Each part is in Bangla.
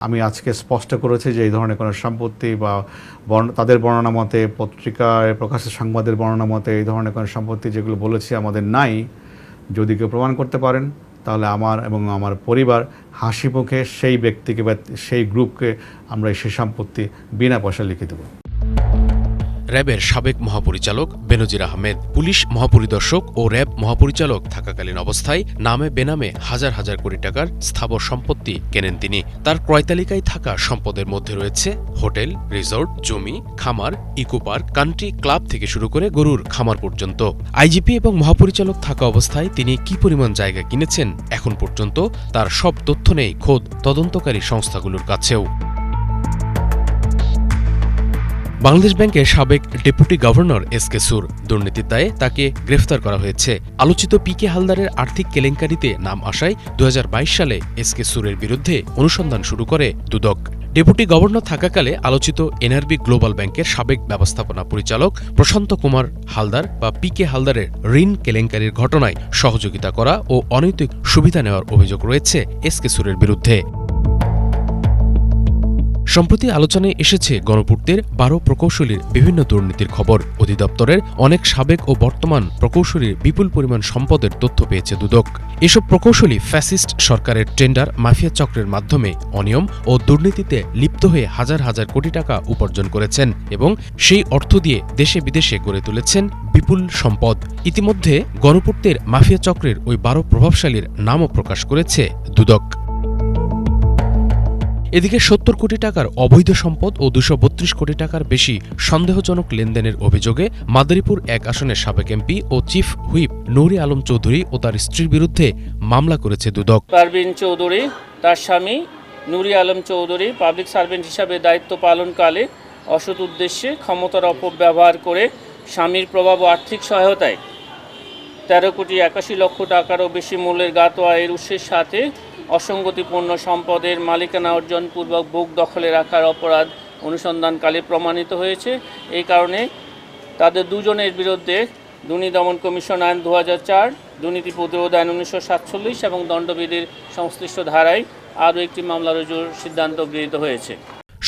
আমি আজকে স্পষ্ট করেছি যে এই ধরনের কোনো সম্পত্তি বা তাদের বর্ণনা মতে, পত্রিকায় প্রকাশিত সংবাদের বর্ণনা মতে এই ধরনের কোনো সম্পত্তি যেগুলো বলেছি আমাদের নাই। যদি কেউ প্রমাণ করতে পারেন তাহলে আমার এবং আমার পরিবার হাসিমুখে সেই ব্যক্তিকে বা সেই গ্রুপকে আমরা সেই সম্পত্তি বিনা পয়সা লিখে দেব। র্যাবের সাবেক মহাপরিচালক বেনজির আহমেদ পুলিশ মহাপরিদর্শক ও র্যাব মহাপরিচালক থাকাকালীন অবস্থায় নামে বেনামে হাজার হাজার কোটি টাকার স্থাবর সম্পত্তি কেনেন তিনি। তার ক্রয় তালিকায় থাকা সম্পদের মধ্যে রয়েছে হোটেল, রিসোর্ট, জমি, খামার, ইকো পার্ক, কান্ট্রি ক্লাব থেকে শুরু করে গরুর খামার পর্যন্ত। আইজিপি এবং মহাপরিচালক থাকা অবস্থায় তিনি কি পরিমাণ জায়গা কিনেছেন এখন পর্যন্ত তার সব তথ্য নেই খোদ তদন্তকারী সংস্থাগুলোর কাছেও। বাংলাদেশ ব্যাংকের সাবেক ডেপুটি গভর্নর এসকে সুর দুর্নীতির দায়ে তাকে গ্রেফতার করা হয়েছে। আলোচিত পিকে হালদারের আর্থিক কেলেঙ্কারিতে নাম আসায় ২০২২ সালে এসকে সুরের বিরুদ্ধে অনুসন্ধান শুরু করে দুদক। ডেপুটি গভর্নর থাকাকালে আলোচিত এনআরবি গ্লোবাল ব্যাংকের সাবেক ব্যবস্থাপনা পরিচালক প্রশান্ত কুমার হালদার বা পিকে হালদারের ঋণ কেলেঙ্কারির ঘটনায় সহযোগিতা করা ও অনৈতিক সুবিধা নেওয়ার অভিযোগ রয়েছে এসকে সুরের বিরুদ্ধে। সম্প্রতি আলোচনায় এসেছে গণপূর্তের ১২ প্রকৌশলীর বিভিন্ন দুর্নীতির খবর। অধিদপ্তরের অনেক সাবেক ও বর্তমান প্রকৌশলীর বিপুল পরিমাণ সম্পদের তথ্য পেয়েছে দুদক। এসব প্রকৌশলী ফ্যাসিস্ট সরকারের টেন্ডার মাফিয়া চক্রের মাধ্যমে অনিয়ম ও দুর্নীতিতে লিপ্ত হয়ে হাজার হাজার কোটি টাকা উপার্জন করেছেন এবং সেই অর্থ দিয়ে দেশে বিদেশে গড়ে তুলেছেন বিপুল সম্পদ। ইতিমধ্যে গণপূর্তের মাফিয়া চক্রের ওই ১২ প্রভাবশালীর নামও প্রকাশ করেছে দুদক। এদিকে ৭০ কোটি টাকার অবৈধ সম্পদ ও ২৩২ কোটি টাকার বেশি সন্দেহজনক লেনদেনের অভিযোগে মাদারীপুর ১ আসনের সাবেক এমপি ও চিফ হুইপ নূরে আলম চৌধুরী ও তার স্ত্রীর বিরুদ্ধে মামলা করেছে দুদক। পারভিন চৌধুরী তার স্বামী নূরে আলম চৌধুরী পাবলিক সার্ভেন্ট হিসাবে দায়িত্ব পালনকালে অসৎ উদ্দেশ্যে ক্ষমতার অপব্যবহার করে স্বামীর প্রভাব ও আর্থিক সহায়তায় ১৩,৮১,০০,০০০ টাকারও বেশি মূল্যের জ্ঞাত আয়ের উৎসের সাথে অসঙ্গতিপূর্ণ সম্পদের মালিকানা অর্জনপূর্বক বুক দখলে রাখার অপরাধ অনুসন্ধানকালে প্রমাণিত হয়েছে। এই কারণে তাদের দুজনের বিরুদ্ধে দুর্নীতি দমন কমিশন আইন ২০০৪, দুর্নীতি প্রতিরোধ আইন ১৯৪৭ এবং দণ্ডবিধির সংশ্লিষ্ট ধারায় আরও একটি মামলা রুজুর সিদ্ধান্ত গৃহীত হয়েছে।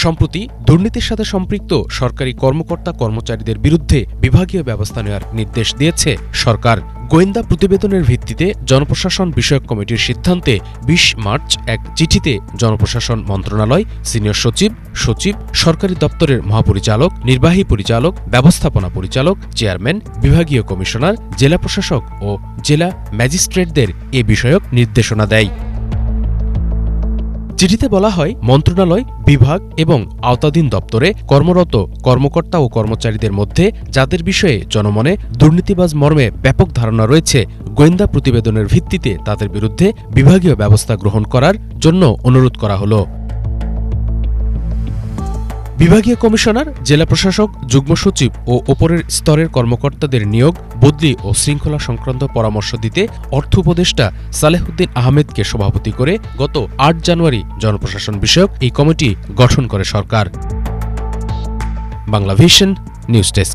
সম্প্রতি দুর্নীতির সাথে সম্পৃক্ত সরকারি কর্মকর্তা কর্মচারীদের বিরুদ্ধে বিভাগীয় ব্যবস্থা নেওয়ার নির্দেশ দিয়েছে সরকার। গোয়েন্দা প্রতিবেদনের ভিত্তিতে জনপ্রশাসন বিষয়ক কমিটির সিদ্ধান্তে ২০ মার্চ এক চিঠিতে জনপ্রশাসন মন্ত্রণালয়, সিনিয়র সচিব, সচিব, সরকারি দপ্তরের মহাপরিচালক, নির্বাহী পরিচালক, ব্যবস্থাপনা পরিচালক, চেয়ারম্যান, বিভাগীয় কমিশনার, জেলা প্রশাসক ও জেলা ম্যাজিস্ট্রেটদের এ বিষয়ক নির্দেশনা দেয়। চিঠিতে বলা হয়, মন্ত্রণালয়, বিভাগ এবং আওতাধীন দপ্তরে কর্মরত কর্মকর্তা ও কর্মচারীদের মধ্যে যাদের বিষয়ে জনমনে দুর্নীতিবাজ মর্মে ব্যাপক ধারণা রয়েছে, গোয়েন্দা প্রতিবেদনের ভিত্তিতে তাদের বিরুদ্ধে বিভাগীয় ব্যবস্থা গ্রহণ করার জন্য অনুরোধ করা হল। বিভাগীয় কমিশনার, জেলা প্রশাসক, যুগ্ম সচিব ও ওপরের স্তরের কর্মকর্তাদের নিয়োগ, বদলি ও শৃঙ্খলা সংক্রান্ত পরামর্শ দিতে অর্থ উপদেষ্টা সালেহুদ্দিন আহমেদকে সভাপতি করে গত ৮ জানুয়ারি জনপ্রশাসন বিষয়ক এই কমিটি গঠন করে সরকার। Bangla vision news desk.